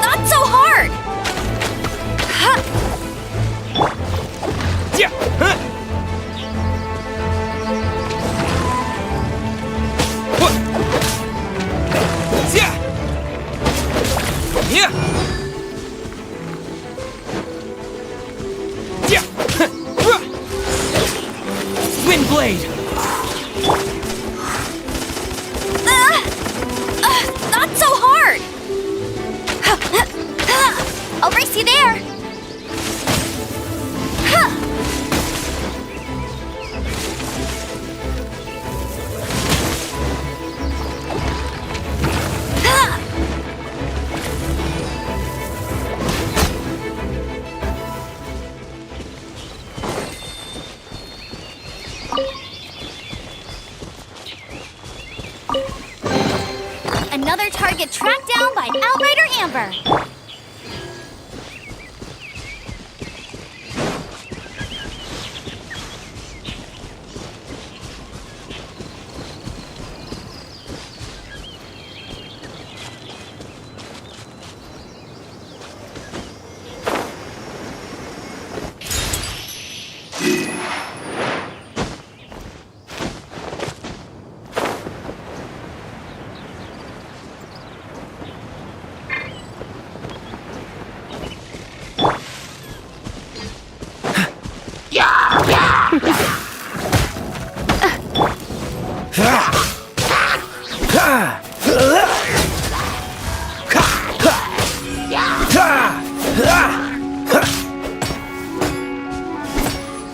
Not so hard! Wind blade! Not so hard! I'll race you there! Another target tracked down by Outrider Amber.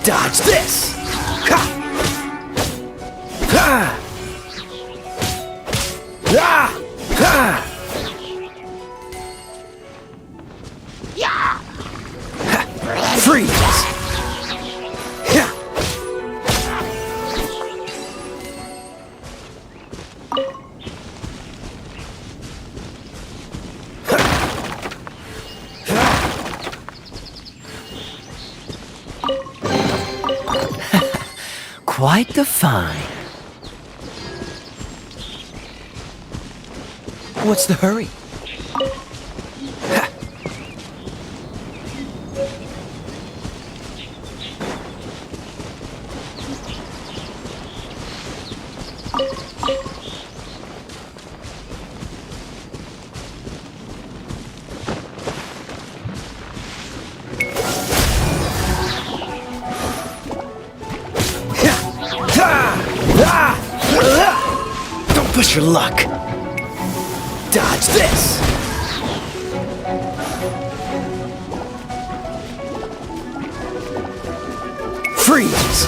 Dodge this! Freeze! Quite the find. What's the hurry? Don't push your luck. Dodge this! Freeze!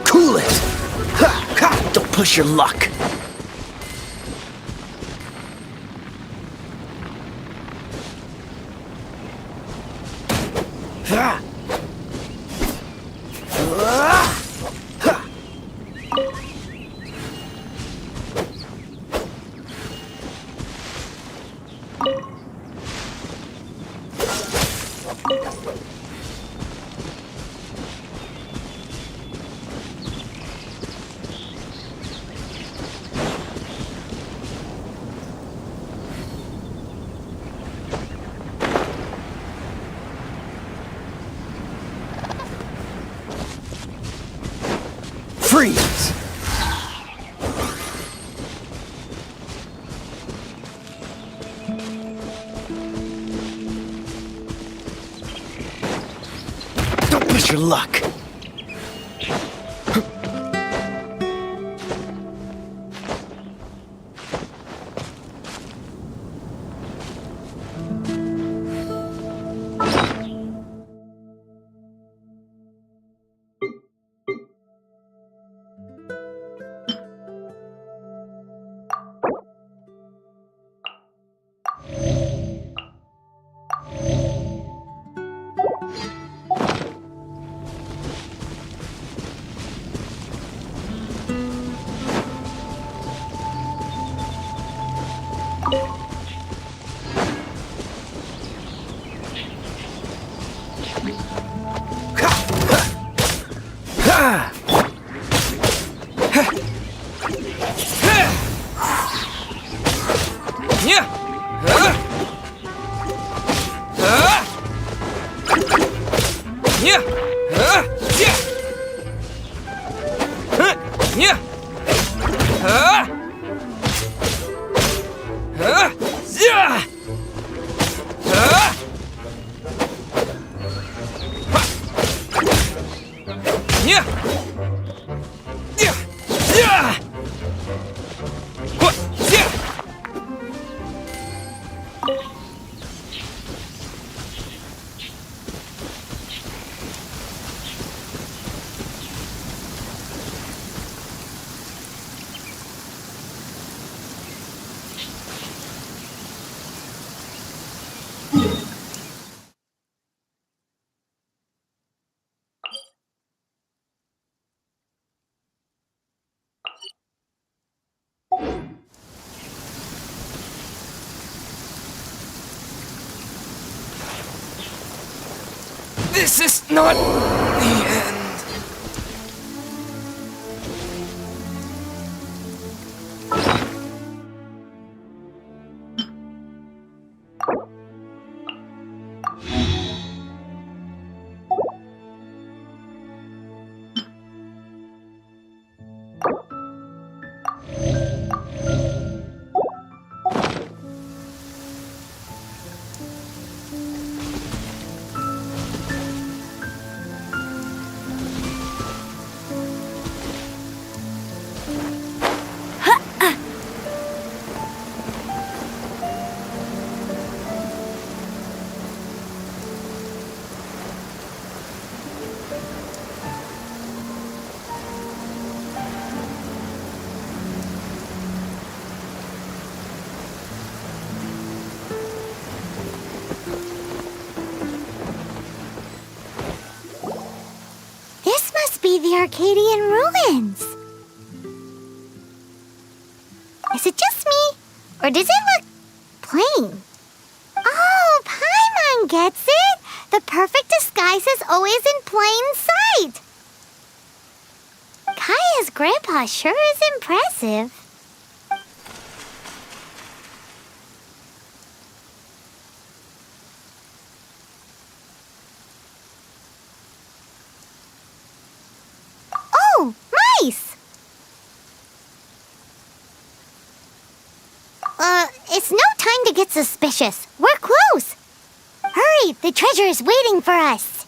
Cool it! Don't push your luck! Freeze! Don't push your luck! This is not the end. The Arcadian ruins. Is it just me, or does it look plain? Oh, Paimon gets it. The perfect disguise is always in plain sight. Kaya's grandpa sure is impressive. Oh, mice! It's no time to get suspicious. We're close. Hurry, the treasure is waiting for us.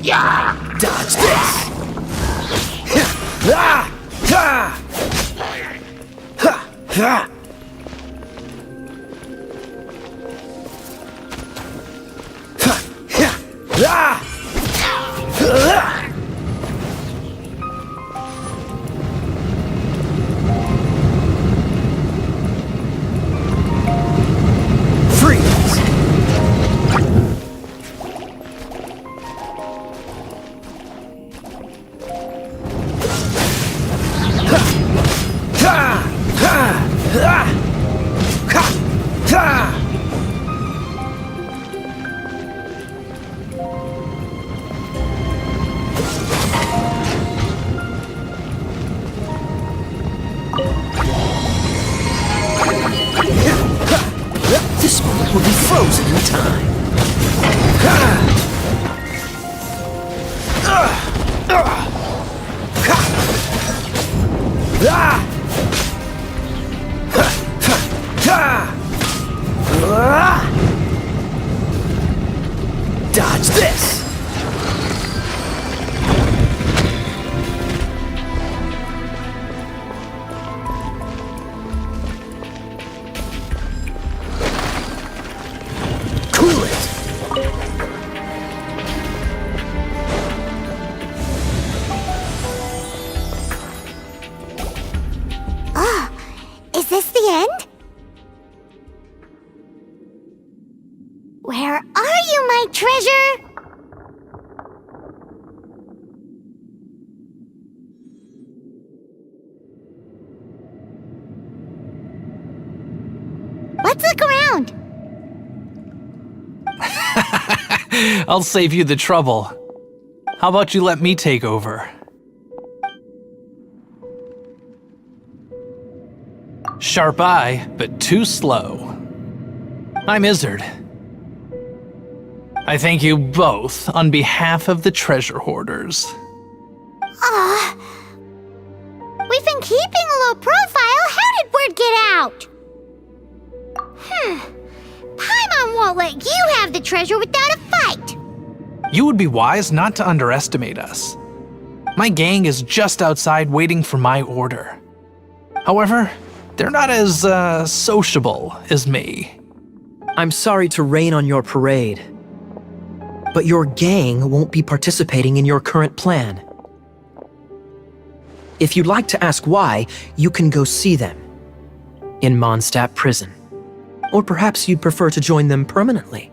Dodge this! Ah! Ah! Ha! Ha! Ha! Ah! Freeze! This moment will be frozen in time. Dodge this! Cool it! Is this the end? Where are you, my treasure? Let's look around. I'll save you the trouble. How about you let me take over? Sharp eye, but too slow. I'm Izzard. I thank you both on behalf of the treasure hoarders. We've been keeping a low profile. How did word get out? Paimon won't let you have the treasure without a fight. You would be wise not to underestimate us. My gang is just outside waiting for my order. However, they're not as, sociable as me. I'm sorry to rain on your parade, but your gang won't be participating in your current plan. If you'd like to ask why, you can go see them in Mondstadt Prison. Or perhaps you'd prefer to join them permanently.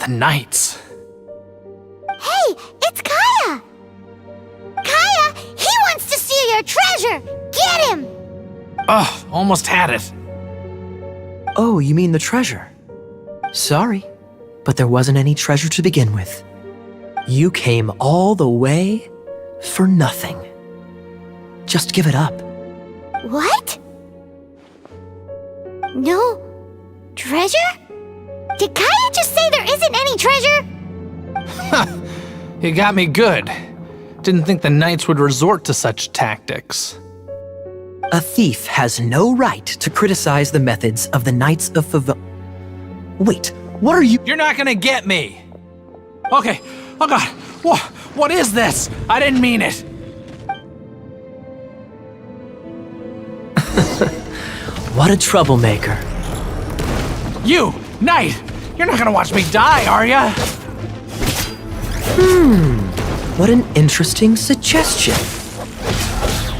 The Knights. Hey, it's Kaya! Kaya, he wants to steal your treasure! Get him! Ugh, almost had it. Oh, you mean the treasure? Sorry, but there wasn't any treasure to begin with. You came all the way for nothing. Just give it up. What? No treasure? Did Kaya just say there isn't any treasure? You got me good. Didn't think the Knights would resort to such tactics. A thief has no right to criticize the methods of the Knights of Wait, what are you— You're not gonna get me! Okay, oh god, what is this? I didn't mean it! What a troublemaker. You, Knight! You're not gonna watch me die, are ya? What an interesting suggestion.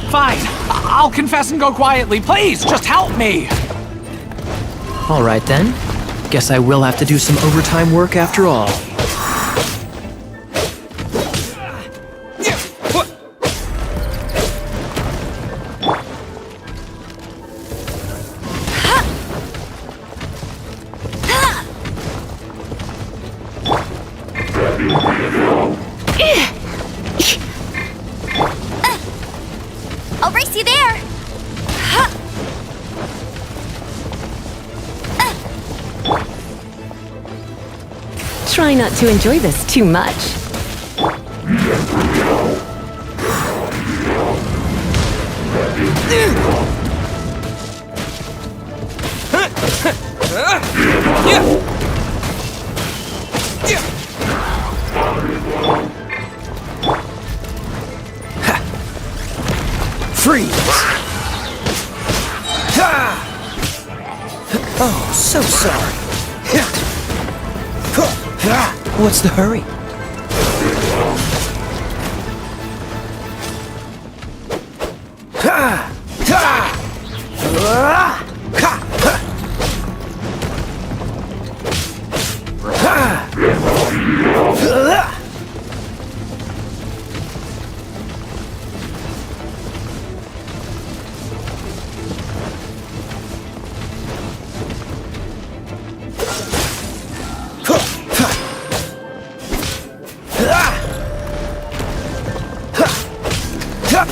Fine, I'll confess and go quietly. Please, just help me! All right then. Guess I will have to do some overtime work after all. I'll race you there! Try not to enjoy this too much. Oh, so sorry. What's the hurry?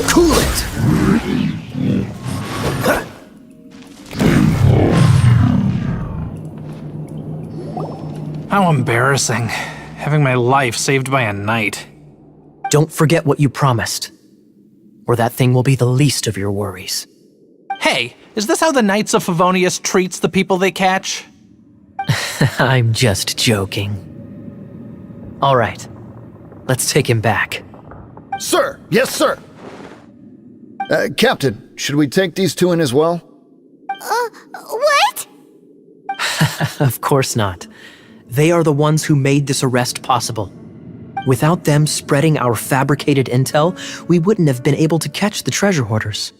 Cool it! How embarrassing. Having my life saved by a knight. Don't forget what you promised, or that thing will be the least of your worries. Hey, is this how the Knights of Favonius treats the people they catch? I'm just joking. All right, let's take him back. Sir! Yes, sir! Captain, should we take these two in as well? What? Of course not. They are the ones who made this arrest possible. Without them spreading our fabricated intel, we wouldn't have been able to catch the treasure hoarders.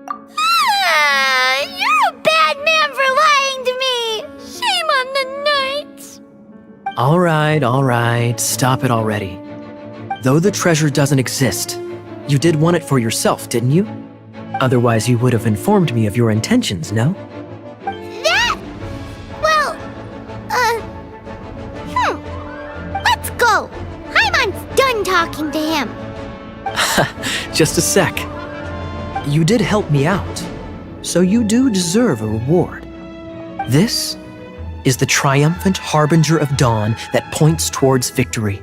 You're a bad man for lying to me! Shame on the knights! All right, stop it already. Though the treasure doesn't exist, you did want it for yourself, didn't you? Otherwise, you would have informed me of your intentions, no? That? Well, let's go. Paimon's done talking to him. Just a sec. You did help me out, so you do deserve a reward. This is the triumphant harbinger of dawn that points towards victory.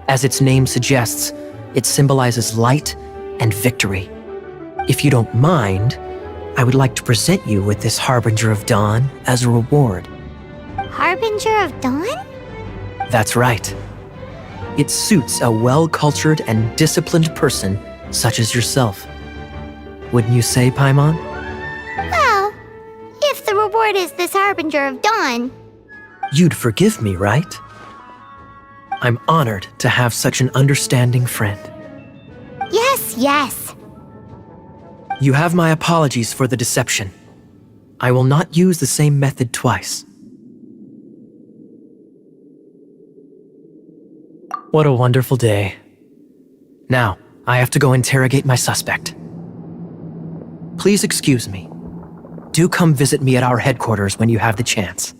As its name suggests, it symbolizes light and victory. If you don't mind, I would like to present you with this harbinger of dawn as a reward. Harbinger of dawn? That's right. It suits a well-cultured and disciplined person such as yourself. Wouldn't you say, Paimon? Well, if the reward is this harbinger of dawn. You'd forgive me, right? I'm honored to have such an understanding friend. Yes. You have my apologies for the deception. I will not use the same method twice. What a wonderful day. Now, I have to go interrogate my suspect. Please excuse me. Do come visit me at our headquarters when you have the chance.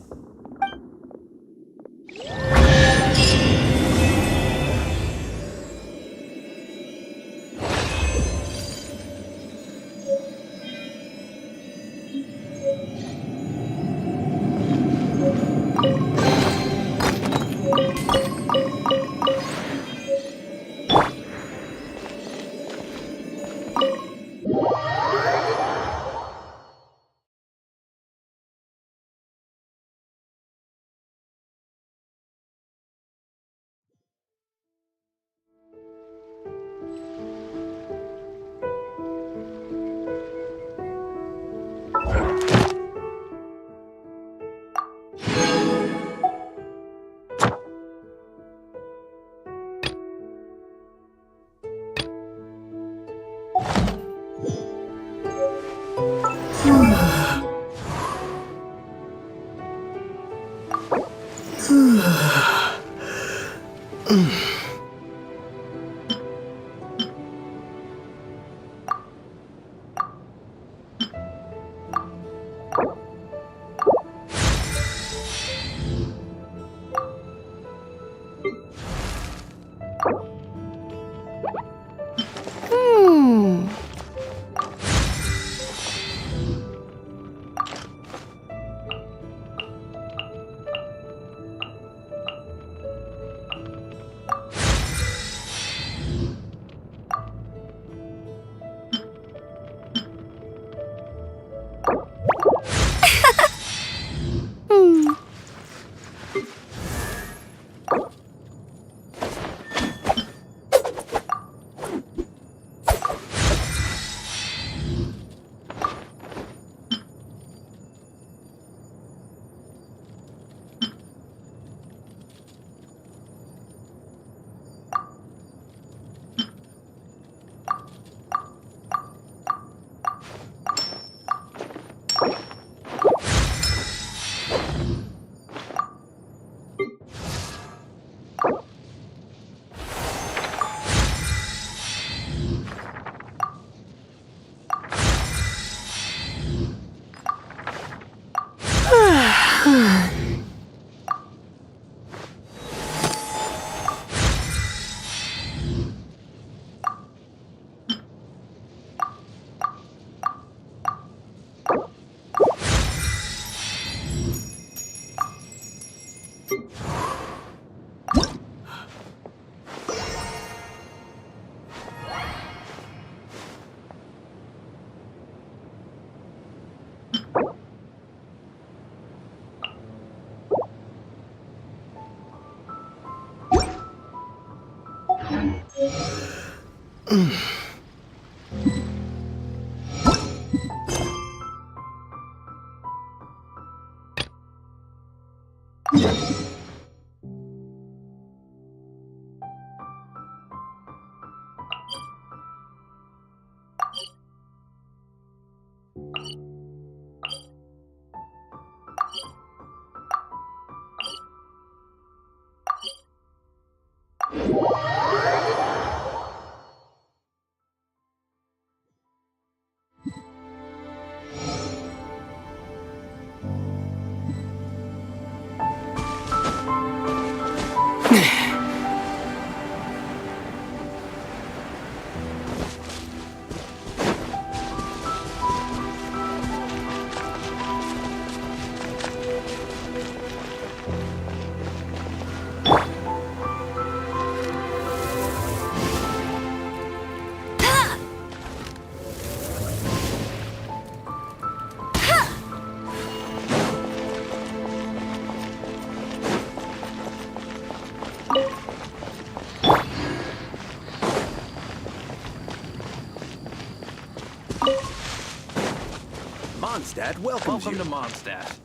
Mondstadt welcomes Welcome you. to Mondstadt.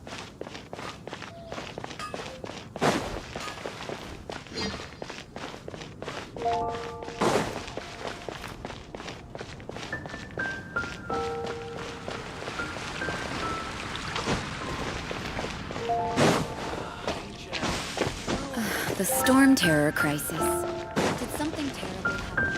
The storm terror crisis. Did something terrible happen?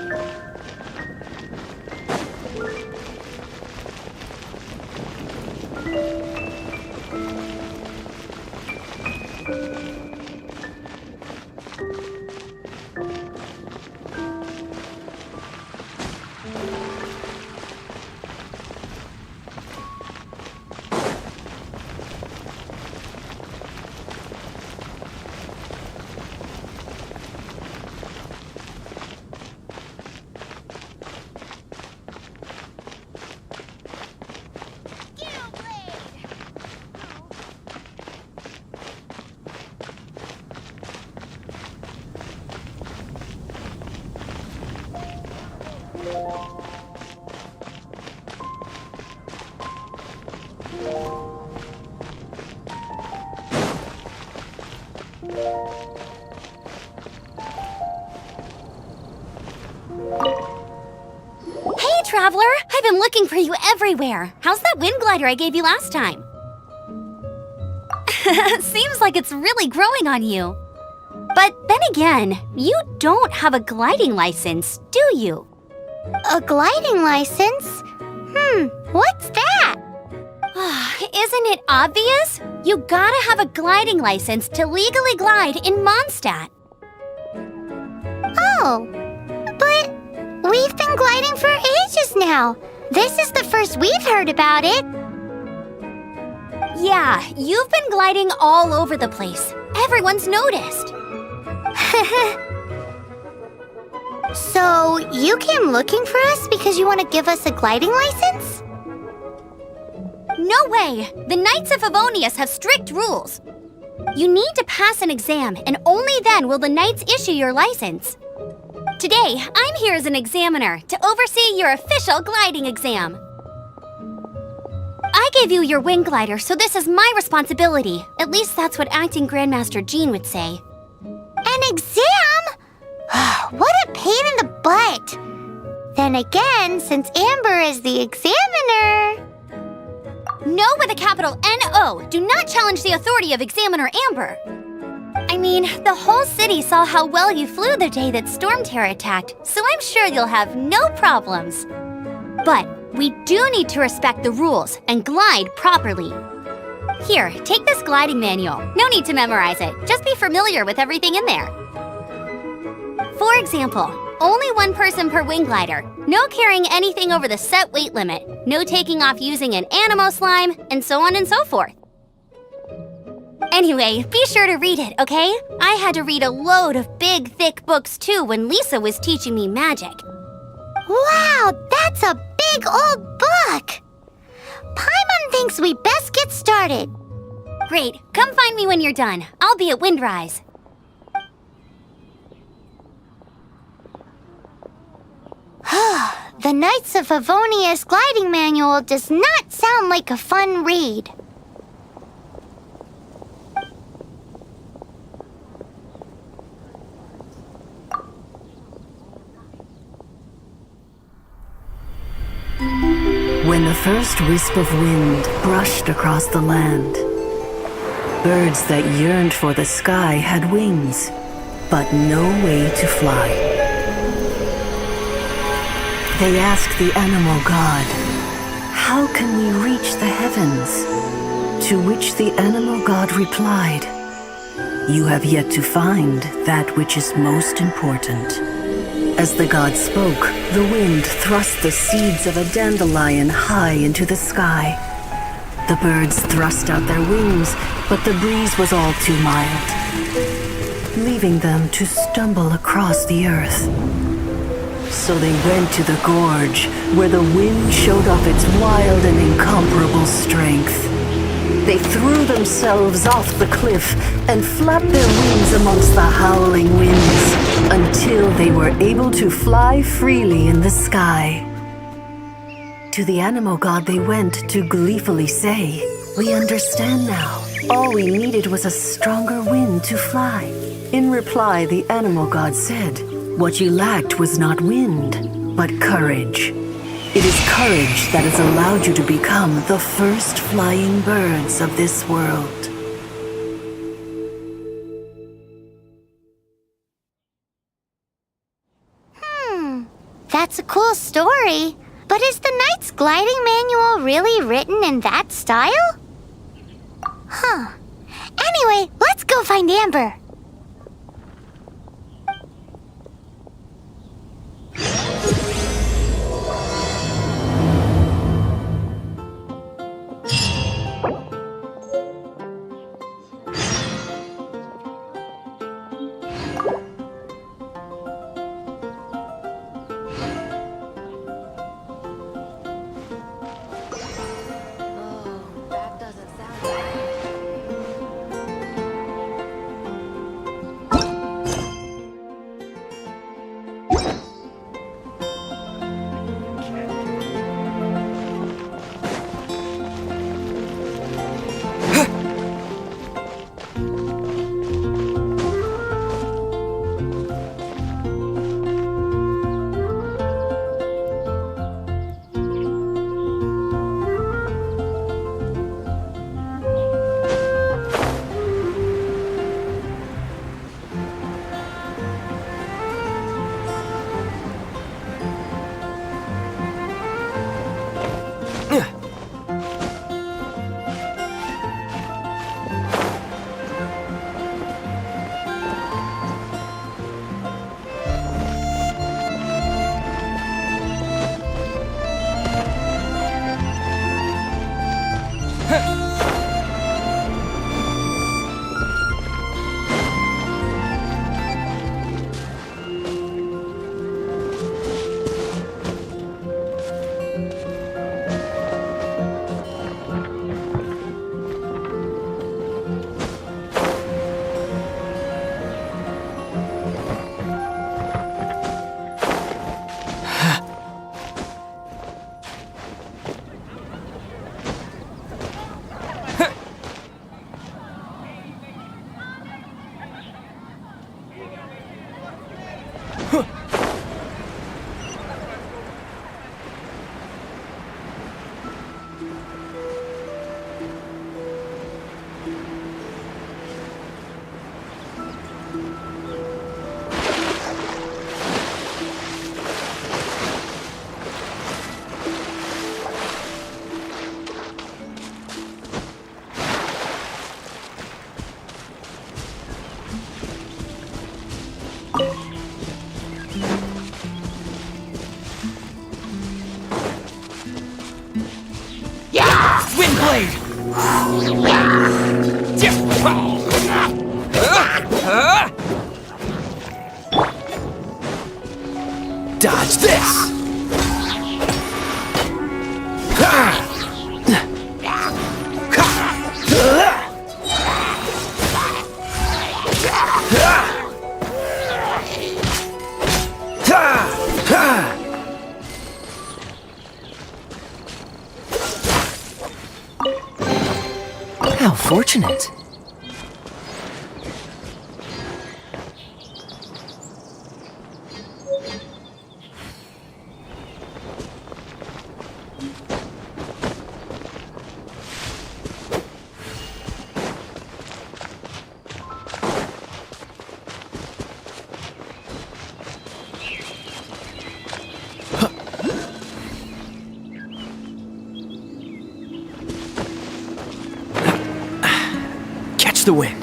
Hey, Traveler! I've been looking for you everywhere. How's that wind glider I gave you last time? Seems like it's really growing on you. But then again, you don't have a gliding license, do you? A gliding license? What's that? Isn't it obvious? You gotta have a gliding license to legally glide in Mondstadt. Oh, but we've been gliding for ages now. This is the first we've heard about it. Yeah, you've been gliding all over the place. Everyone's noticed. So, you came looking for us because you want to give us a gliding license? No way! The Knights of Favonius have strict rules. You need to pass an exam, and only then will the Knights issue your license. Today, I'm here as an examiner to oversee your official gliding exam. I gave you your wing glider, so this is my responsibility. At least that's what Acting Grandmaster Jean would say. An exam? What a pain in the butt. Then again, since Amber is the examiner... No with a capital N-O. Do not challenge the authority of Examiner Amber. I mean, the whole city saw how well you flew the day that Storm Terror attacked, so I'm sure you'll have no problems. But we do need to respect the rules and glide properly. Here, take this gliding manual. No need to memorize it. Just be familiar with everything in there. For example, only one person per wing glider. No carrying anything over the set weight limit. No taking off using an animo slime, and so on and so forth. Anyway, be sure to read it, okay? I had to read a load of big, thick books too when Lisa was teaching me magic. Wow, that's a big old book! Paimon thinks we best get started. Great, come find me when you're done. I'll be at Windrise. The Knights of Favonius gliding manual does not sound like a fun read. When the first wisp of wind brushed across the land, birds that yearned for the sky had wings, but no way to fly. They asked the animal god, "How can we reach the heavens?" To which the animal god replied, "You have yet to find that which is most important." As the god spoke, the wind thrust the seeds of a dandelion high into the sky. The birds thrust out their wings, but the breeze was all too mild, leaving them to stumble across the earth. So they went to the gorge, where the wind showed off its wild and incomparable strength. They threw themselves off the cliff and flapped their wings amongst the howling winds until they were able to fly freely in the sky. To the animal god they went to gleefully say, "We understand now. All we needed was a stronger wind to fly." In reply, the animal god said, "What you lacked was not wind, but courage. It is courage that has allowed you to become the first flying birds of this world." That's a cool story. But is the Knight's gliding manual really written in that style? Huh. Anyway, let's go find Amber. Dodge this! How fortunate. Catch the wind.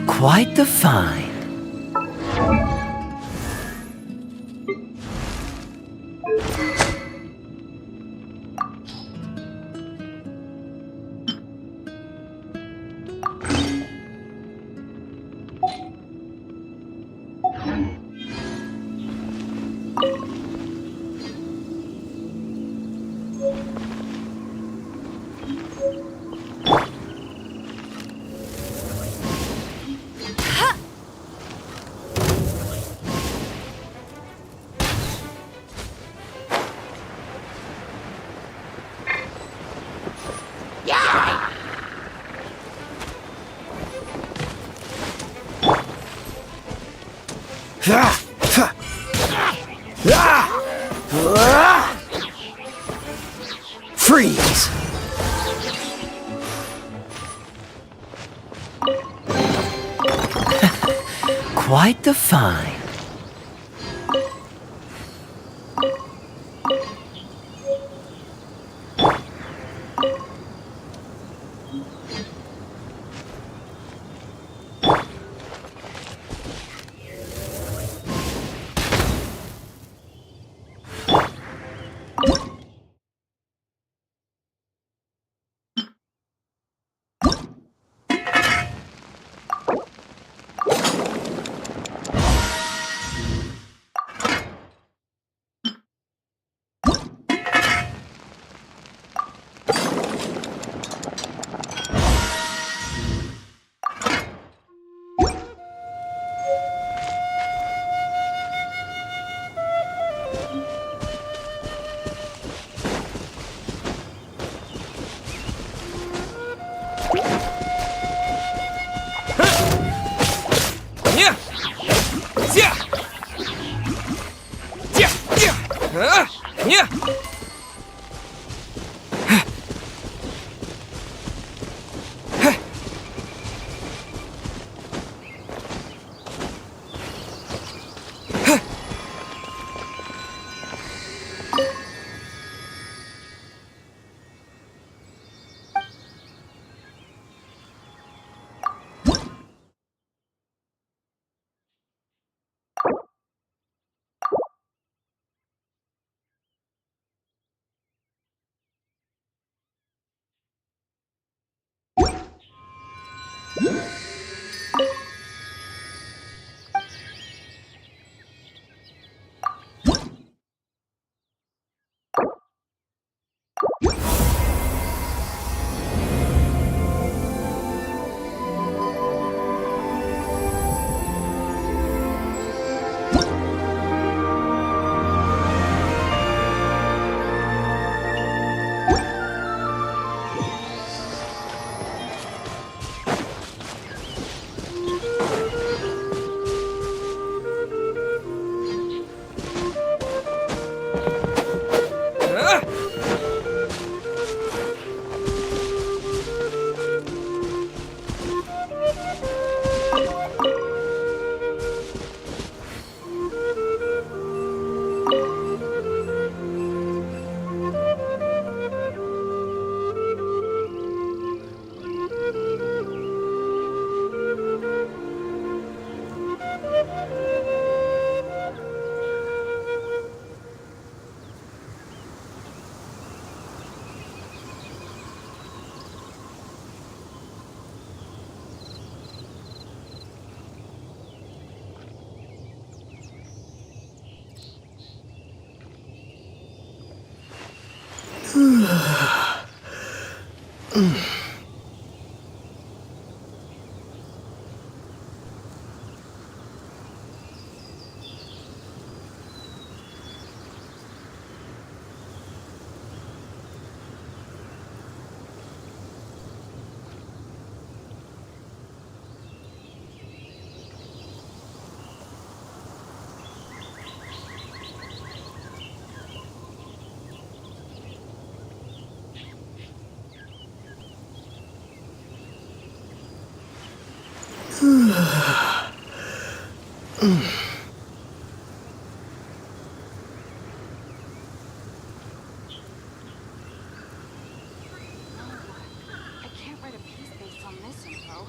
Quite the find. Freeze! Quite the find. I can't write a piece based on this info.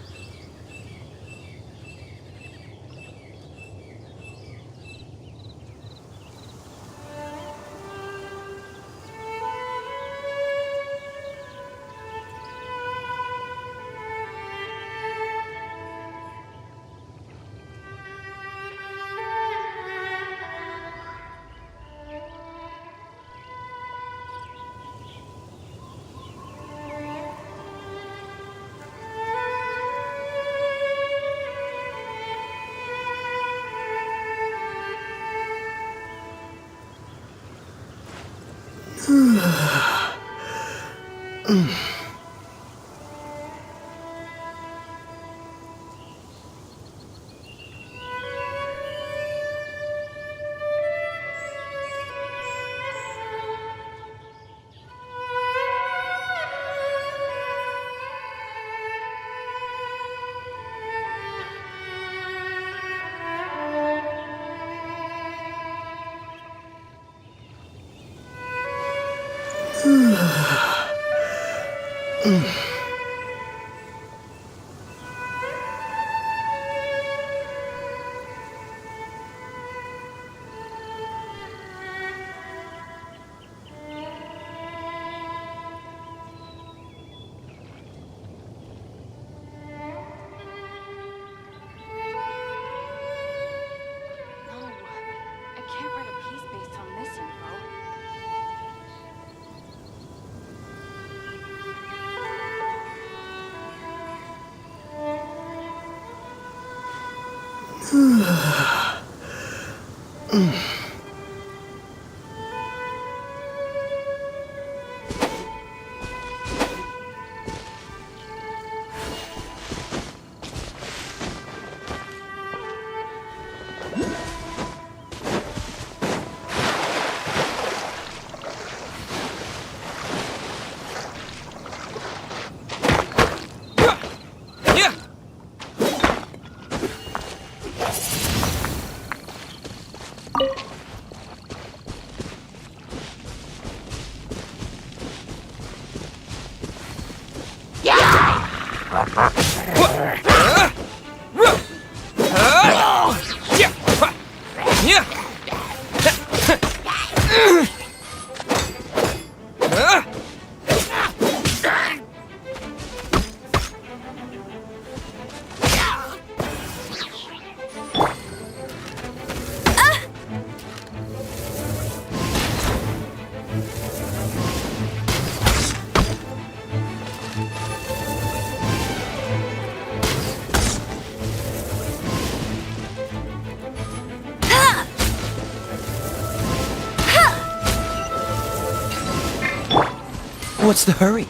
What's the hurry?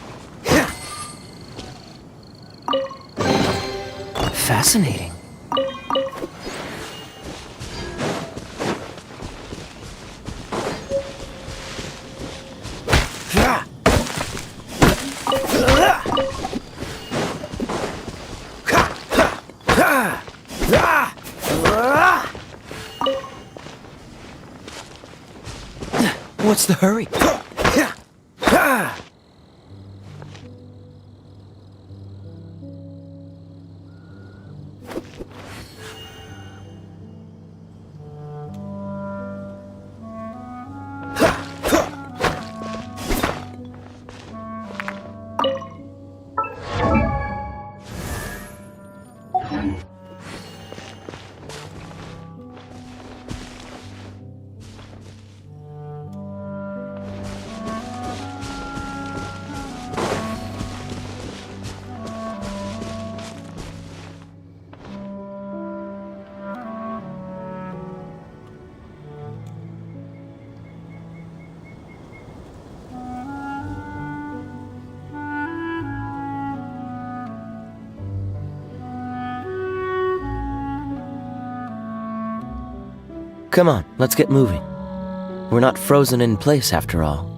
Fascinating. What's the hurry? Come on, let's get moving. We're not frozen in place after all.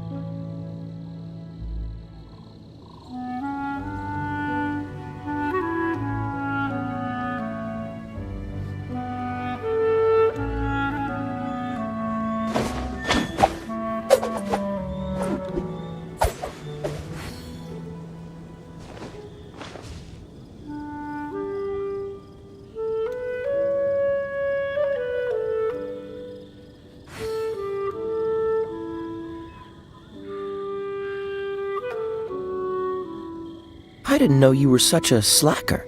I didn't know you were such a slacker.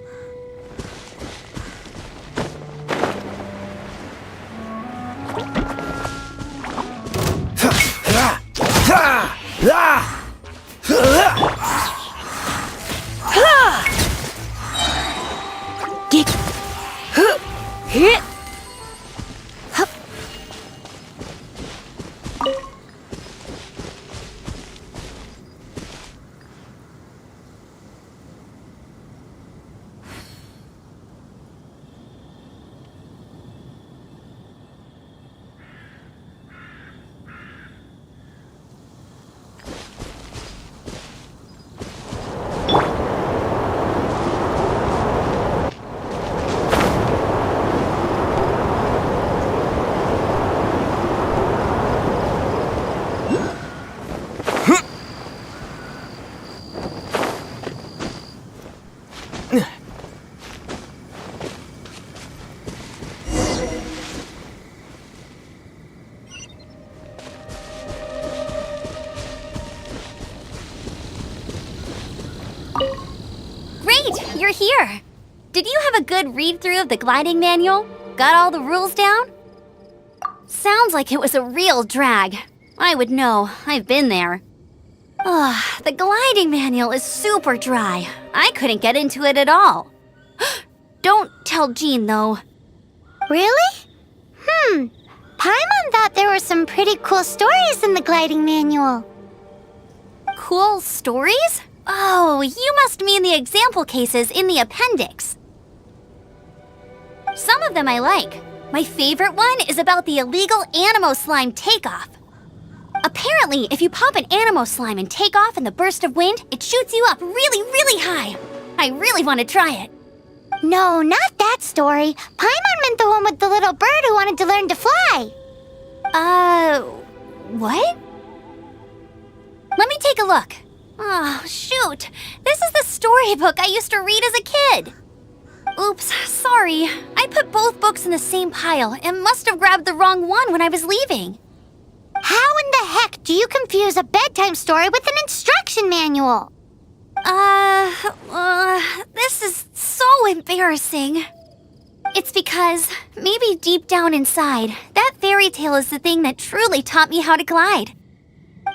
You're here! Did you have a good read-through of the gliding manual? Got all the rules down? Sounds like it was a real drag. I would know. I've been there. Ugh, the gliding manual is super dry. I couldn't get into it at all. Don't tell Jean, though. Really? Paimon thought there were some pretty cool stories in the gliding manual. Cool stories? Oh, you must mean the example cases in the appendix. Some of them I like. My favorite one is about the illegal Animo Slime takeoff. Apparently, if you pop an Animo Slime and take off in the burst of wind, it shoots you up really, really high. I really want to try it. No, not that story. Paimon meant the one with the little bird who wanted to learn to fly. What? Let me take a look. Oh, shoot. This is the storybook I used to read as a kid. Oops, sorry. I put both books in the same pile and must have grabbed the wrong one when I was leaving. How in the heck do you confuse a bedtime story with an instruction manual? This is so embarrassing. It's because, maybe deep down inside, that fairy tale is the thing that truly taught me how to glide.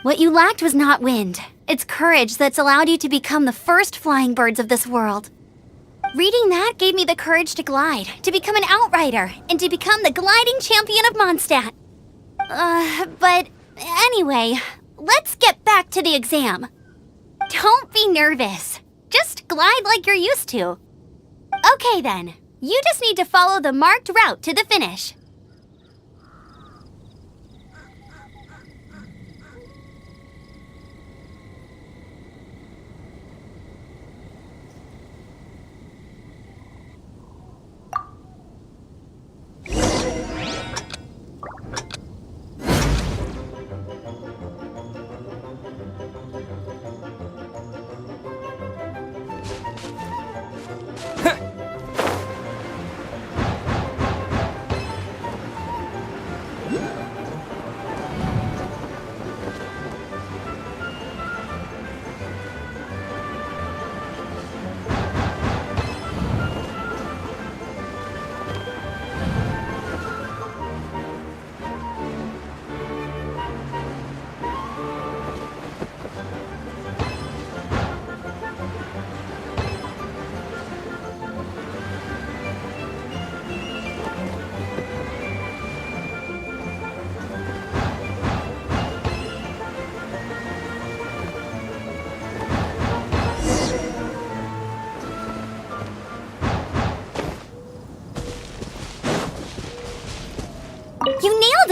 What you lacked was not wind. It's courage that's allowed you to become the first flying birds of this world. Reading that gave me the courage to glide, to become an outrider, and to become the gliding champion of Mondstadt. But anyway, let's get back to the exam. Don't be nervous. Just glide like you're used to. Okay then, you just need to follow the marked route to the finish.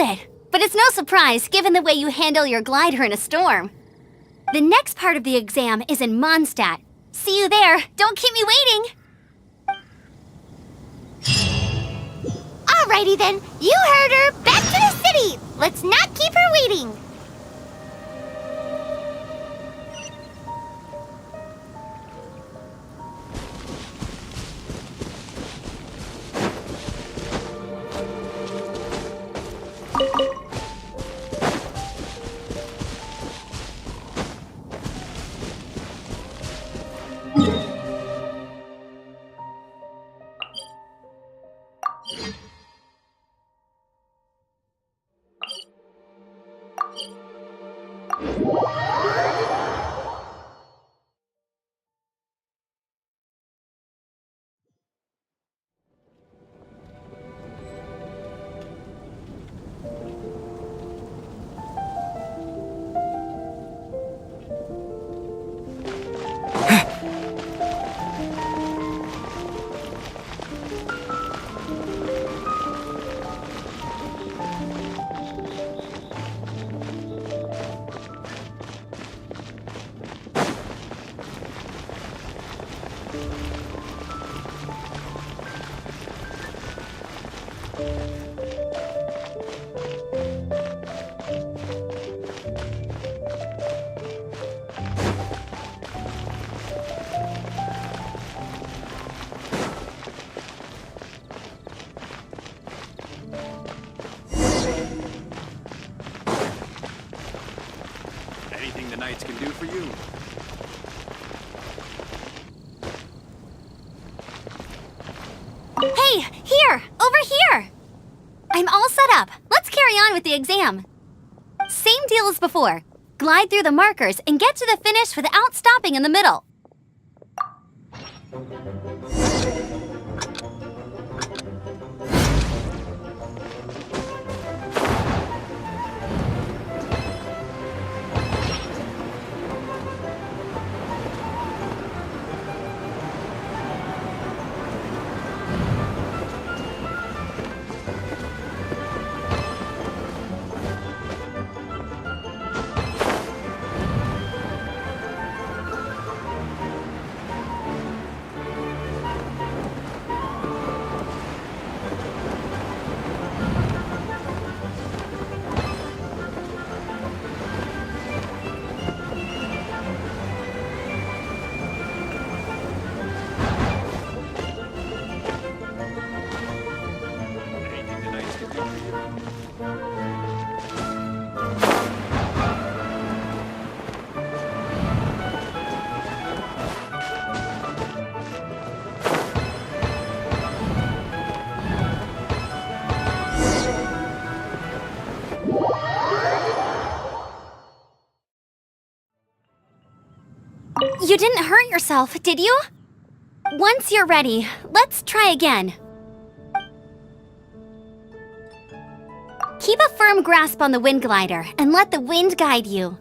it! But it's no surprise, given the way you handle your glider in a storm. The next part of the exam is in Mondstadt. See you there. Don't keep me waiting! Alrighty then. You heard her. Back to the city! Let's not keep her waiting! Anything the knights can do for you. Hey, here! Over here! I'm all set up. Let's carry on with the exam. Same deal as before. Glide through the markers and get to the finish without stopping in the middle. Anything the knights can do for you. You didn't hurt yourself, did you? Once you're ready, let's try again. Keep a firm grasp on the wind glider and let the wind guide you.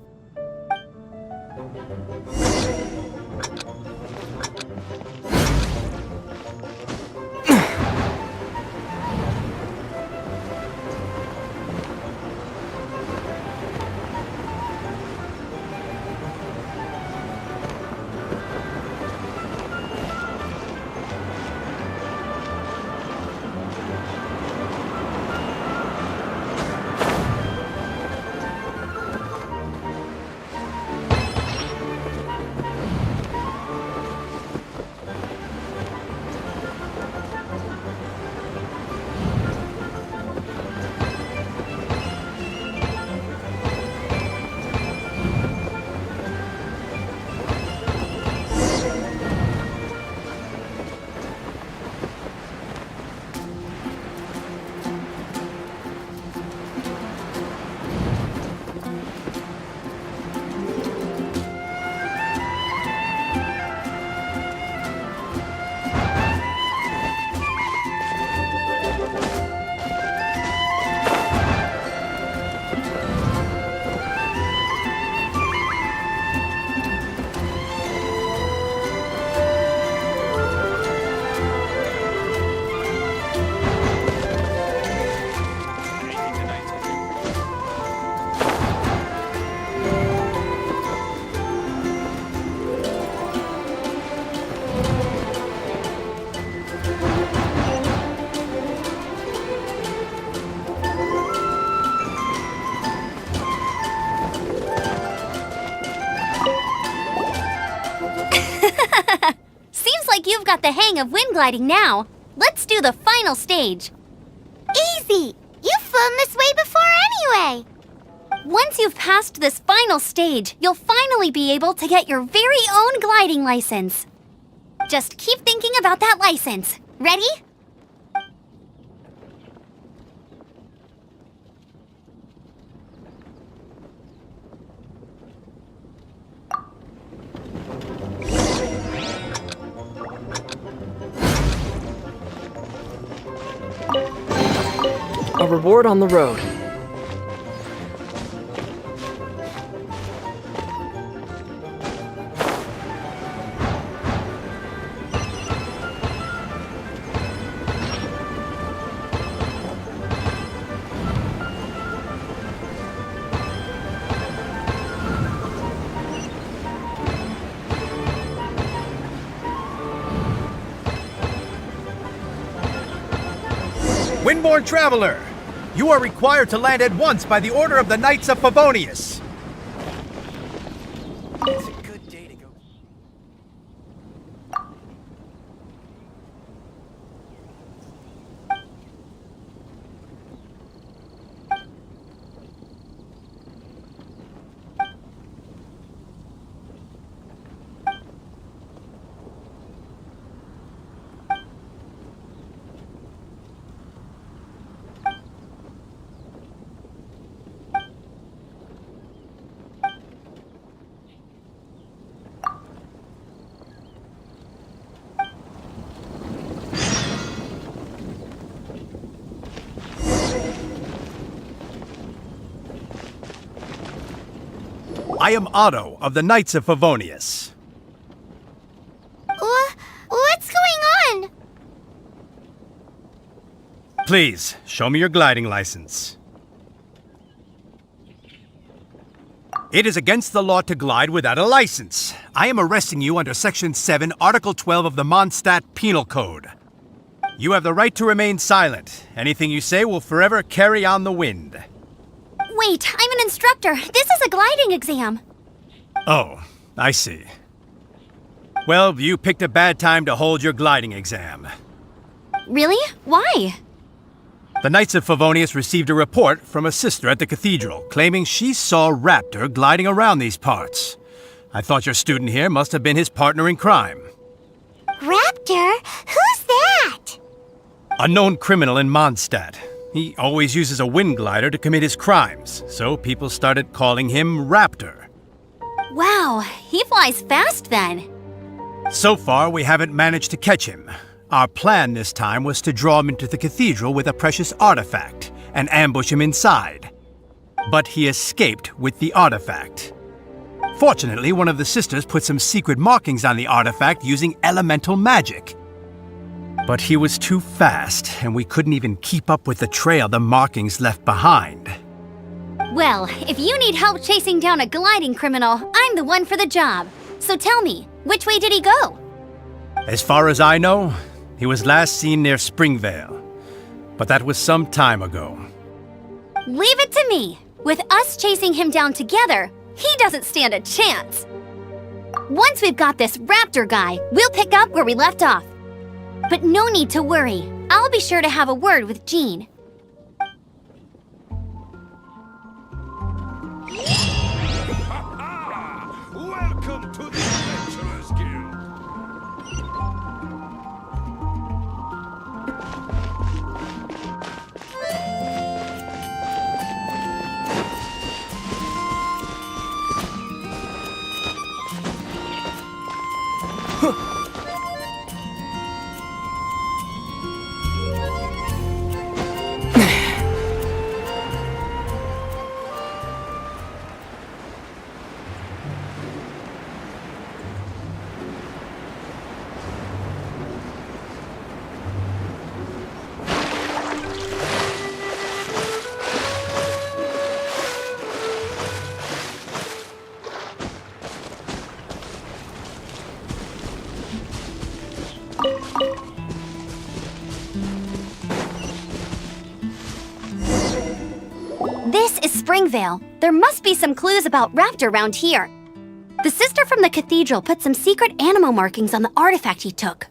you've got the hang of wind gliding now. Let's do the final stage. Easy! You've flown this way before anyway! Once you've passed this final stage, you'll finally be able to get your very own gliding license. Just keep thinking about that license. Ready? A reward on the road. Windborne Traveler, you are required to land at once by the order of the Knights of Favonius. It's a good day to go. I am Otto of the Knights of Favonius. What's going on? Please, show me your gliding license. It is against the law to glide without a license. I am arresting you under Section 7, Article 12 of the Mondstadt Penal Code. You have the right to remain silent. Anything you say will forever carry on the wind. Wait, I'm an instructor. This is a gliding exam. Oh, I see. Well, you picked a bad time to hold your gliding exam. Really? Why? The Knights of Favonius received a report from a sister at the cathedral claiming she saw Raptor gliding around these parts. I thought your student here must have been his partner in crime. Raptor? Who's that? A known criminal in Mondstadt. He always uses a wind glider to commit his crimes, so people started calling him Raptor. Wow, he flies fast then. So far, we haven't managed to catch him. Our plan this time was to draw him into the cathedral with a precious artifact and ambush him inside. But he escaped with the artifact. Fortunately, one of the sisters put some secret markings on the artifact using elemental magic. But he was too fast, and we couldn't even keep up with the trail the markings left behind. Well, if you need help chasing down a gliding criminal, I'm the one for the job. So tell me, which way did he go? As far as I know, he was last seen near Springvale. But that was some time ago. Leave it to me. With us chasing him down together, he doesn't stand a chance. Once we've got this Raptor guy, we'll pick up where we left off. But no need to worry. I'll be sure to have a word with Jean. Welcome to the Adventurers Guild. This is Springvale. There must be some clues about Raptor around here. The sister from the cathedral put some secret animal markings on the artifact he took.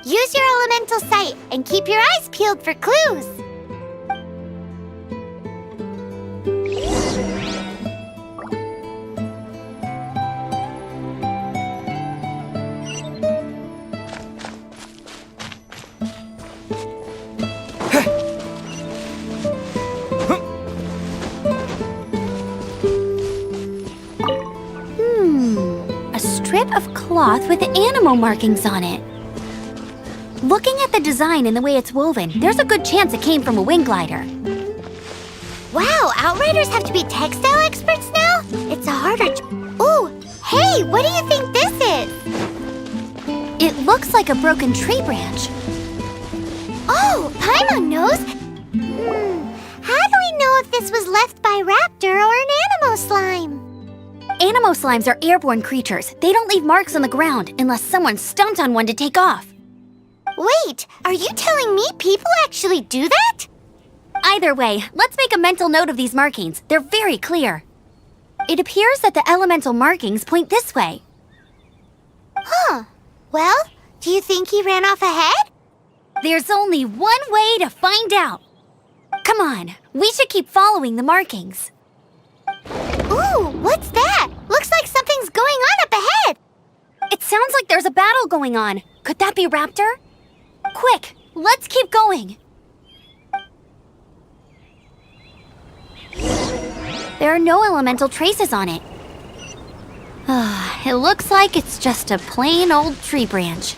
Use your elemental sight and keep your eyes peeled for clues. A strip of cloth with animal markings on it. Looking at the design and the way it's woven, there's a good chance it came from a wing glider. Wow, Outriders have to be textile experts now? It's a harder Ooh, hey, what do you think this is? It looks like a broken tree branch. Oh, Paimon knows. How do we know if this was left by Raptor or an Animo slime? Animo slimes are airborne creatures. They don't leave marks on the ground unless someone stomped on one to take off. Wait, are you telling me people actually do that? Either way, let's make a mental note of these markings. They're very clear. It appears that the elemental markings point this way. Huh. Well, do you think he ran off ahead? There's only one way to find out. Come on, we should keep following the markings. Ooh, what's that? Looks like something's going on up ahead. It sounds like there's a battle going on. Could that be Raptor? Quick, let's keep going. There are no elemental traces on it. It looks like it's just a plain old tree branch.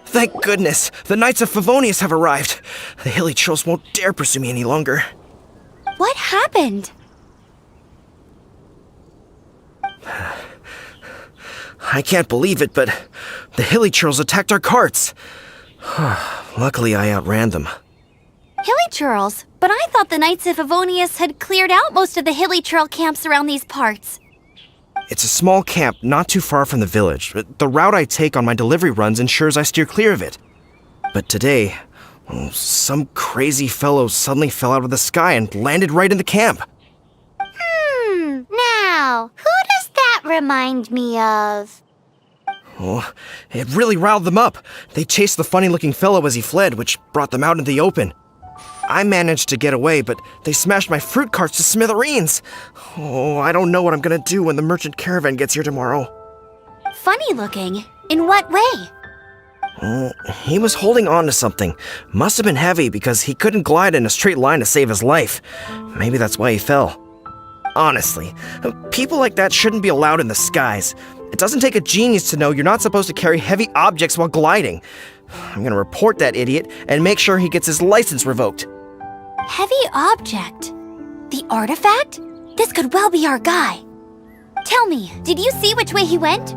Thank goodness, the Knights of Favonius have arrived. The hilly trolls won't dare pursue me any longer. What happened? I can't believe it, but the hilly trolls attacked our carts. Luckily, I outran them. Hilly churls? But I thought the Knights of Favonius had cleared out most of the hilly churl camps around these parts. It's a small camp not too far from the village. The route I take on my delivery runs ensures I steer clear of it. But today, some crazy fellow suddenly fell out of the sky and landed right in the camp. Now, who does that remind me of? Oh, it really riled them up. They chased the funny-looking fellow as he fled, which brought them out in the open. I managed to get away, but they smashed my fruit carts to smithereens. Oh, I don't know what I'm gonna do when the merchant caravan gets here tomorrow. Funny looking? In what way? He was holding on to something. Must have been heavy because he couldn't glide in a straight line to save his life. Maybe that's why he fell. Honestly, people like that shouldn't be allowed in the skies. It doesn't take a genius to know you're not supposed to carry heavy objects while gliding. I'm gonna report that idiot and make sure he gets his license revoked. Heavy object? The artifact? This could well be our guy. Tell me, did you see which way he went?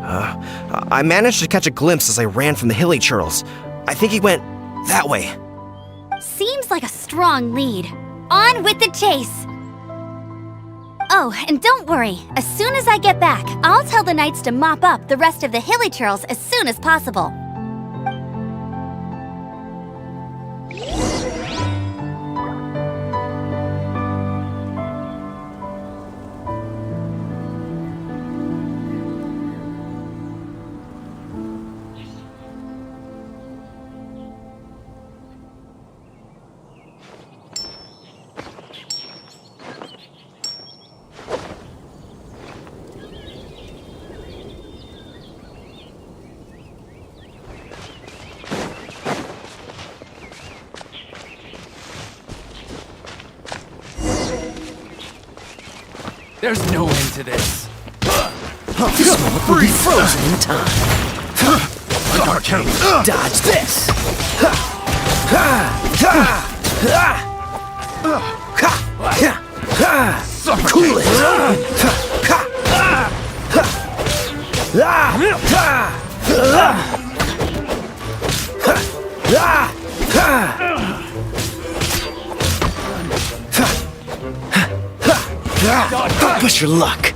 I managed to catch a glimpse as I ran from the hilly churls. I think he went that way. Seems like a strong lead. On with the chase! Oh, and don't worry. As soon as I get back, I'll tell the knights to mop up the rest of the hilly churls as soon as possible. There's no end to this. This one will be frozen in time. Dodge this. Cool it! Push your luck.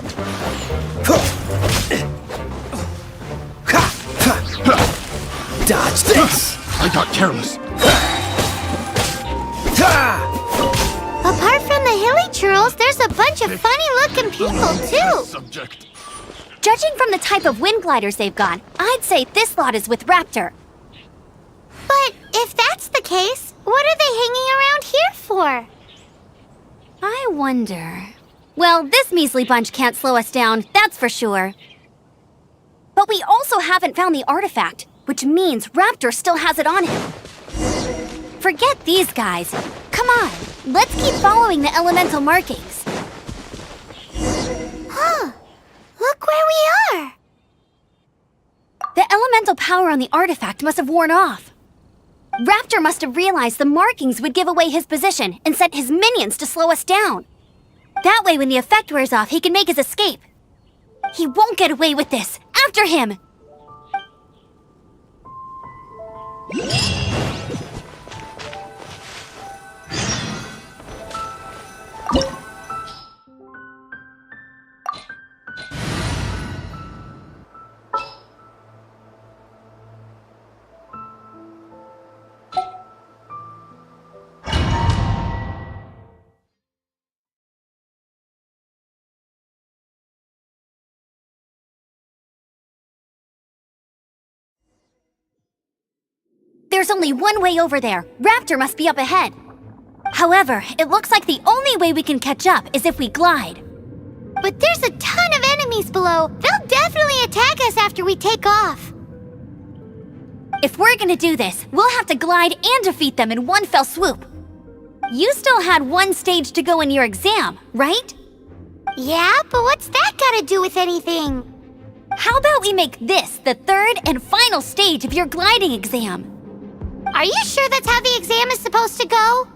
Dodge this! I got careless. Apart from the hilly churls, there's a bunch of funny-looking people, too. Subject. Judging from the type of wind gliders they've got, I'd say this lot is with Raptor. But if that's the case, what are they hanging around here for? I wonder... Well, this measly bunch can't slow us down, that's for sure. But we also haven't found the artifact, which means Raptor still has it on him. Forget these guys. Come on, let's keep following the elemental markings. Huh, look where we are. The elemental power on the artifact must have worn off. Raptor must have realized the markings would give away his position and sent his minions to slow us down. That way, when the effect wears off, he can make his escape. He won't get away with this. After him! There's only one way over there. Raptor must be up ahead. However, it looks like the only way we can catch up is if we glide. But there's a ton of enemies below. They'll definitely attack us after we take off. If we're gonna do this, we'll have to glide and defeat them in one fell swoop. You still had one stage to go in your exam, right? Yeah, but what's that gotta do with anything? How about we make this the third and final stage of your gliding exam? Are you sure that's how the exam is supposed to go?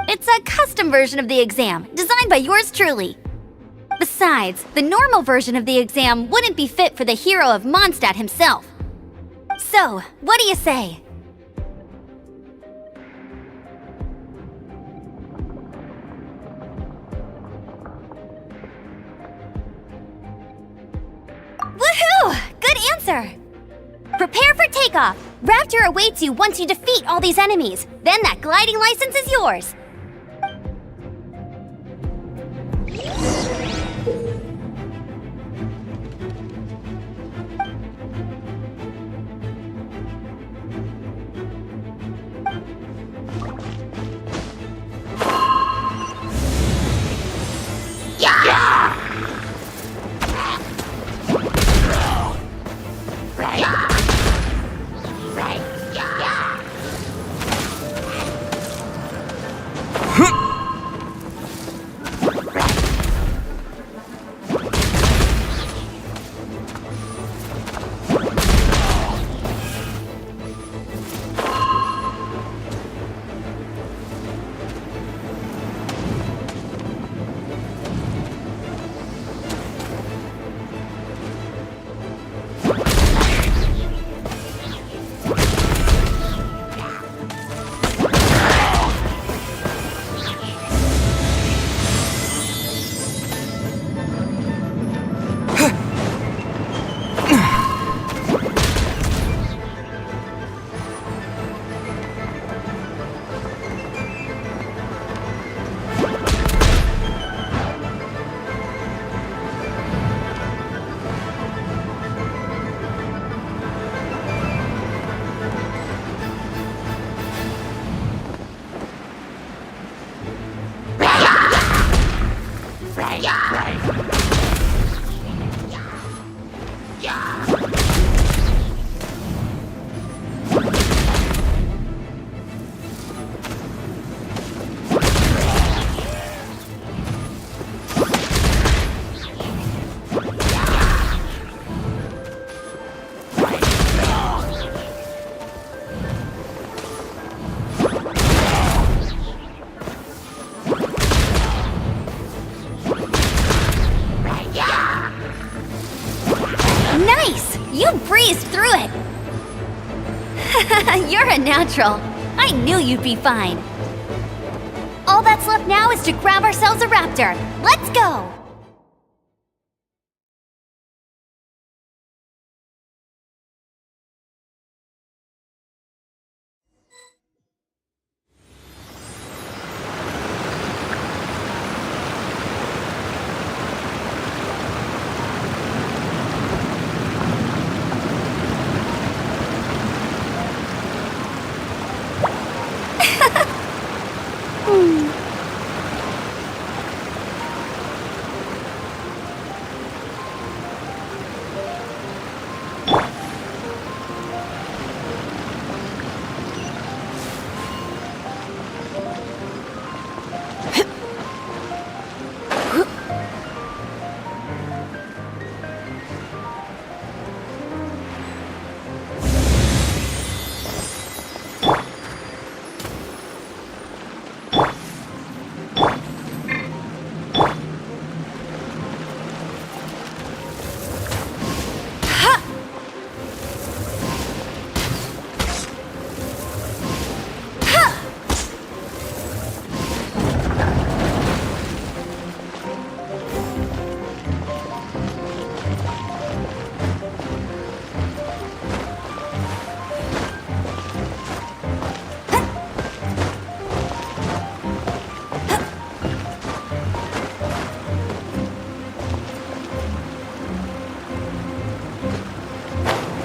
It's a custom version of the exam, designed by yours truly. Besides, the normal version of the exam wouldn't be fit for the hero of Mondstadt himself. So, what do you say? Woohoo! Good answer! Prepare for takeoff! Raptor awaits you once you defeat all these enemies. Then that gliding license is yours. You're a natural. I knew you'd be fine. All that's left now is to grab ourselves a raptor. Let's go!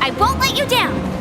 I won't let you down!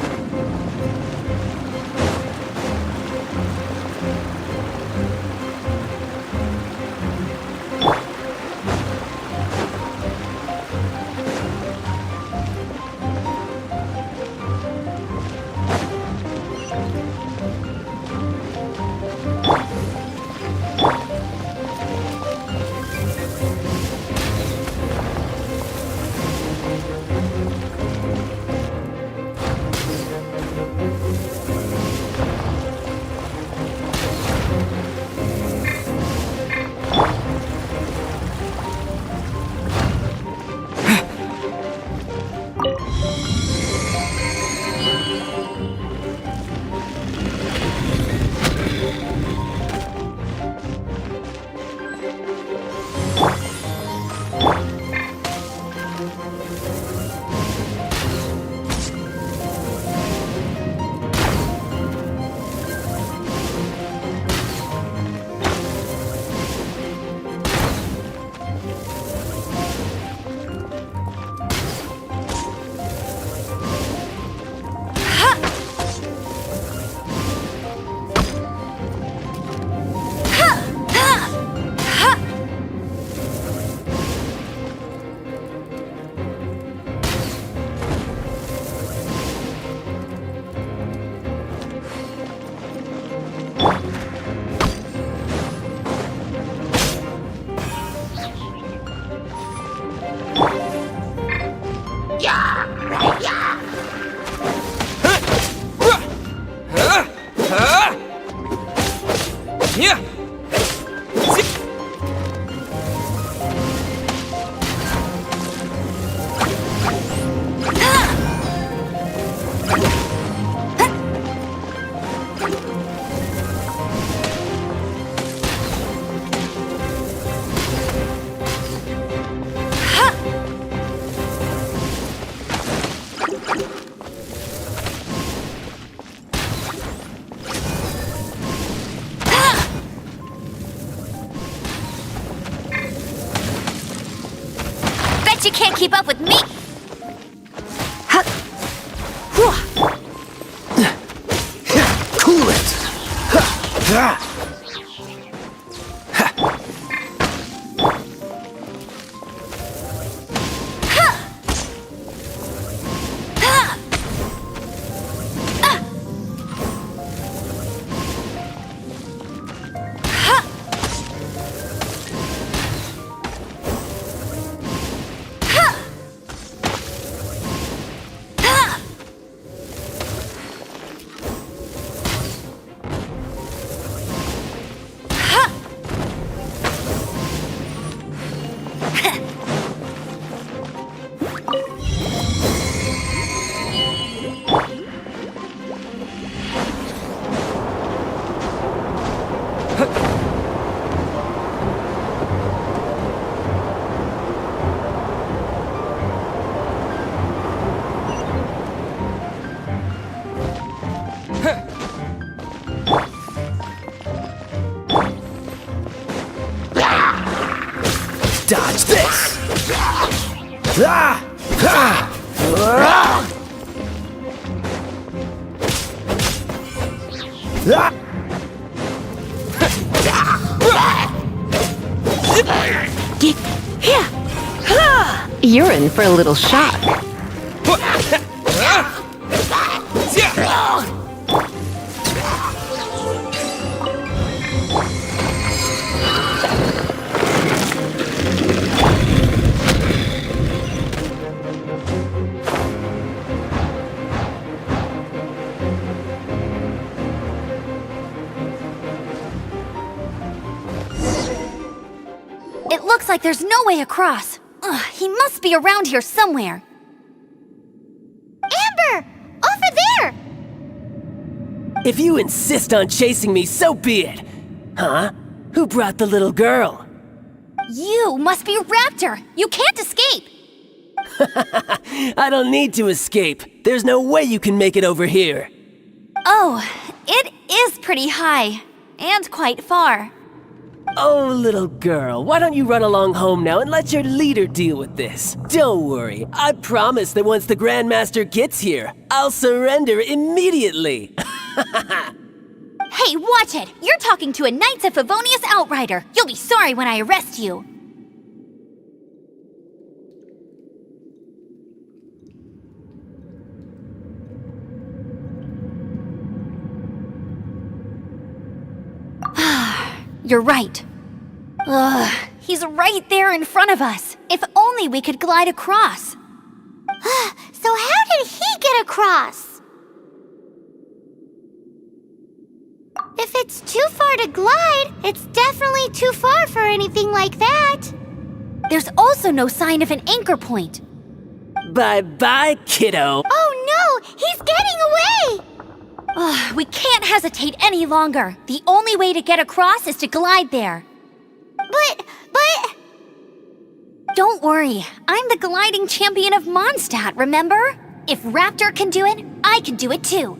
You can't keep up with me! Cool it! Dodge this! Ah! Ah! Ah! Get here! You're in for a little shock. It looks like there's no way across. Ugh, he must be around here somewhere. Amber! Over there! If you insist on chasing me, so be it. Huh? Who brought the little girl? You must be Raptor! You can't escape! I don't need to escape. There's no way you can make it over here. Oh, it is pretty high. And quite far. Oh, little girl, why don't you run along home now and let your leader deal with this? Don't worry, I promise that once the Grandmaster gets here, I'll surrender immediately. Hey, watch it! You're talking to a Knights of Favonius outrider! You'll be sorry when I arrest you! You're right. Ugh, he's right there in front of us. If only we could glide across. So how did he get across? If it's too far to glide, it's definitely too far for anything like that. There's also no sign of an anchor point. Bye-bye, kiddo. Oh no, he's getting away! We can't hesitate any longer. The only way to get across is to glide there. But... Don't worry, I'm the gliding champion of Mondstadt, remember? If Raptor can do it, I can do it too.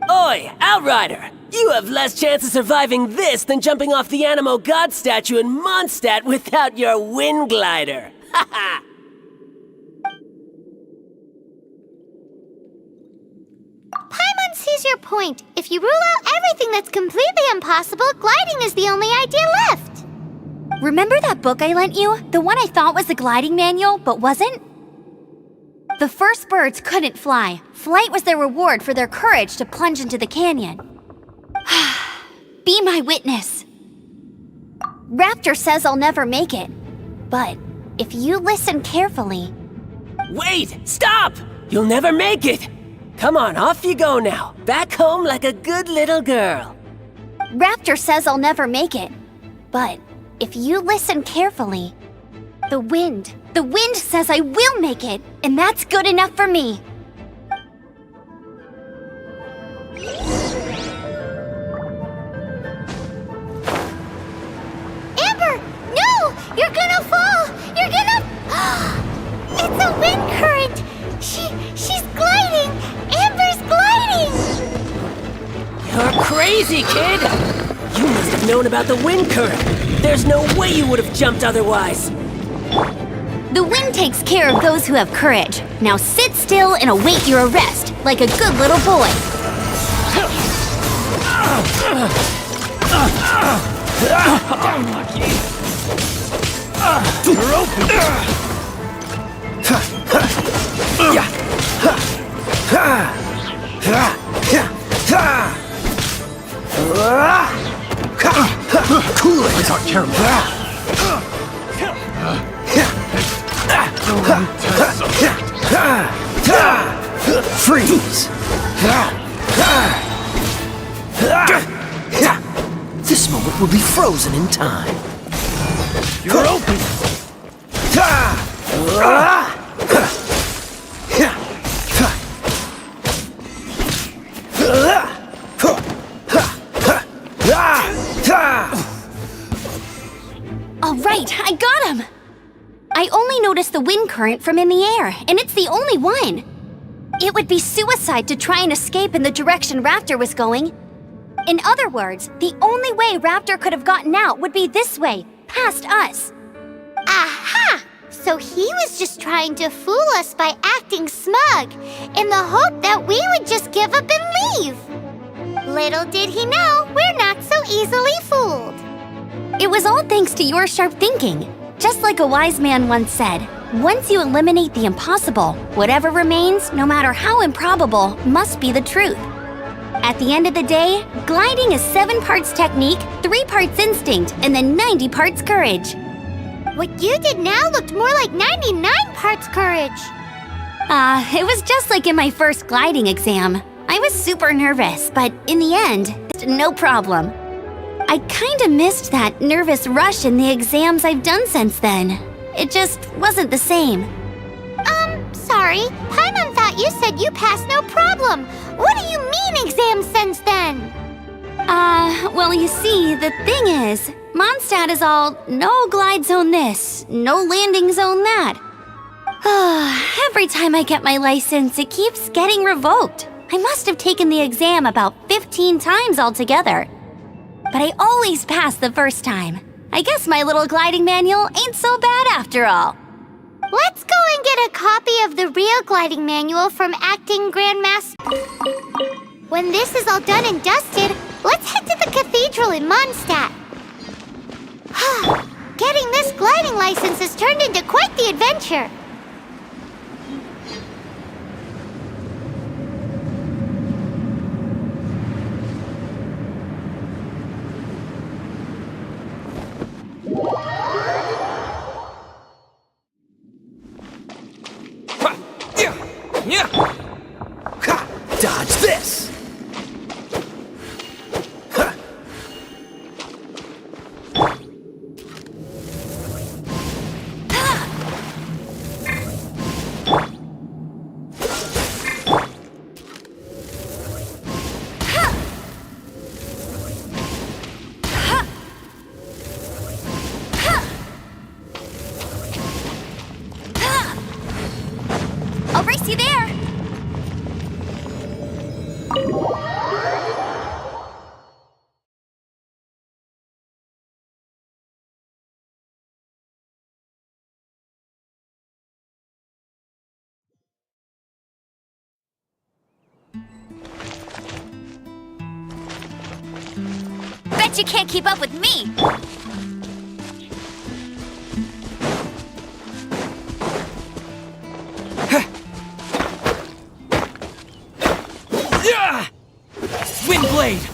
Oi, Outrider! You have less chance of surviving this than jumping off the Animo God statue in Mondstadt without your wind glider. Haha! Paimon sees your point. If you rule out everything that's completely impossible, gliding is the only idea left. Remember that book I lent you? The one I thought was the gliding manual, but wasn't? The first birds couldn't fly. Flight was their reward for their courage to plunge into the canyon. Be my witness. Raptor says I'll never make it. But if you listen carefully... Wait! Stop! You'll never make it! Come on, off you go now. Back home like a good little girl. Raptor says I'll never make it. But if you listen carefully, the wind says I will make it, and that's good enough for me. Amber, no! You're gonna fall! You're gonna... It's a wind current! She's gliding! Amber's gliding! You're crazy, kid! You must have known about the wind current. There's no way you would have jumped otherwise. The wind takes care of those who have courage. Now sit still and await your arrest, like a good little boy. You're open! Cool it! It's our careful. Freeze! This moment will be frozen in time. You're open! exam! I only noticed the wind current from in the air, and it's the only one. It would be suicide to try and escape in the direction Raptor was going. In other words, the only way Raptor could have gotten out would be this way, past us. Aha! So he was just trying to fool us by acting smug, in the hope that we would just give up and leave. Little did he know, we're not so easily fooled. It was all thanks to your sharp thinking. Just like a wise man once said, once you eliminate the impossible, whatever remains, no matter how improbable, must be the truth. At the end of the day, gliding is 7 parts technique, 3 parts instinct, and then 90 parts courage. What you did now looked more like 99 parts courage. It was just like in my first gliding exam. I was super nervous, but in the end, no problem. I kinda missed that nervous rush in the exams I've done since then. It just wasn't the same. Sorry. Paimon thought you said you passed no problem. What do you mean exams since then? Well, you see, the thing is, Mondstadt is all no glide zone this, no landing zone that. Every time I get my license, it keeps getting revoked. I must have taken the exam about 15 times altogether. But I always pass the first time. I guess my little gliding manual ain't so bad after all. Let's go and get a copy of the real gliding manual from Acting Grandmaster. When this is all done and dusted, let's head to the cathedral in Mondstadt. Getting this gliding license has turned into quite the adventure. Dodge this! I'll race you there! Bet you can't keep up with me! Windblade!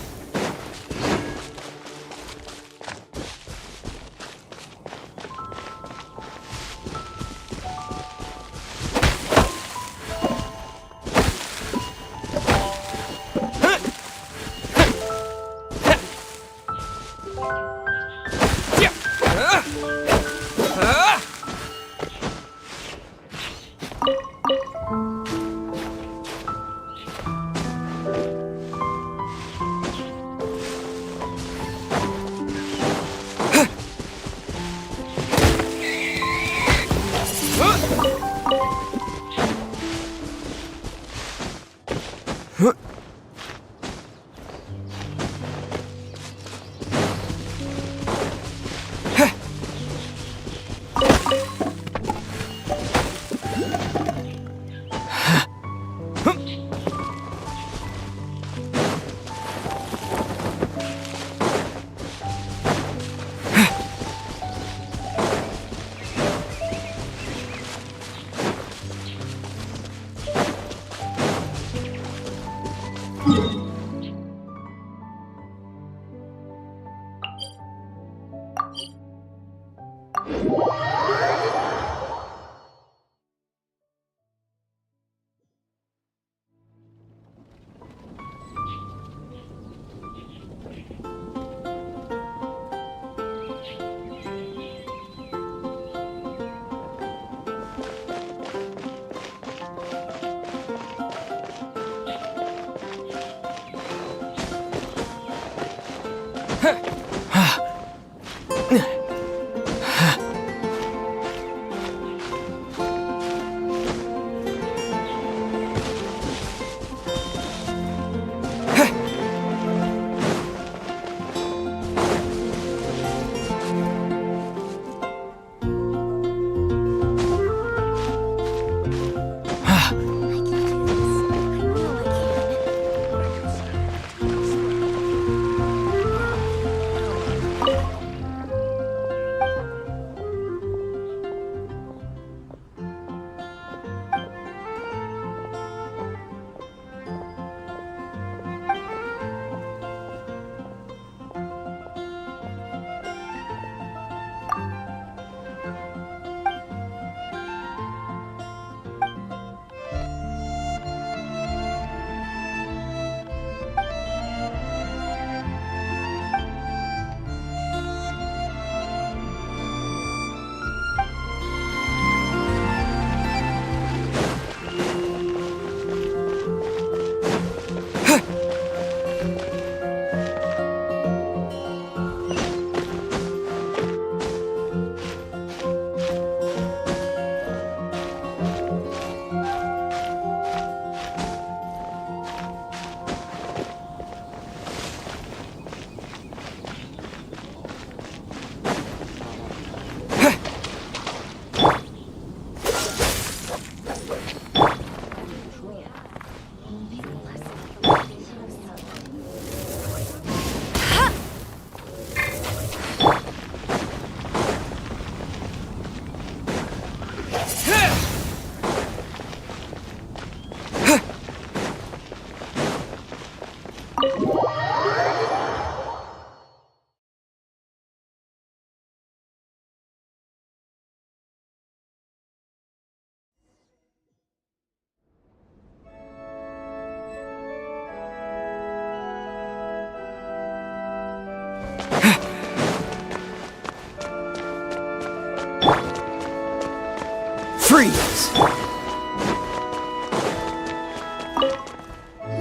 Freeze!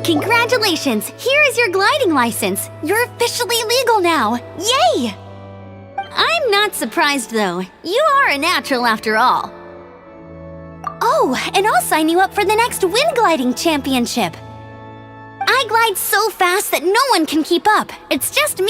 Congratulations! Here is your gliding license. You're officially legal now. Yay! I'm not surprised though. You are a natural after all. Oh, and I'll sign you up for the next wind gliding championship. I glide so fast that no one can keep up. It's just me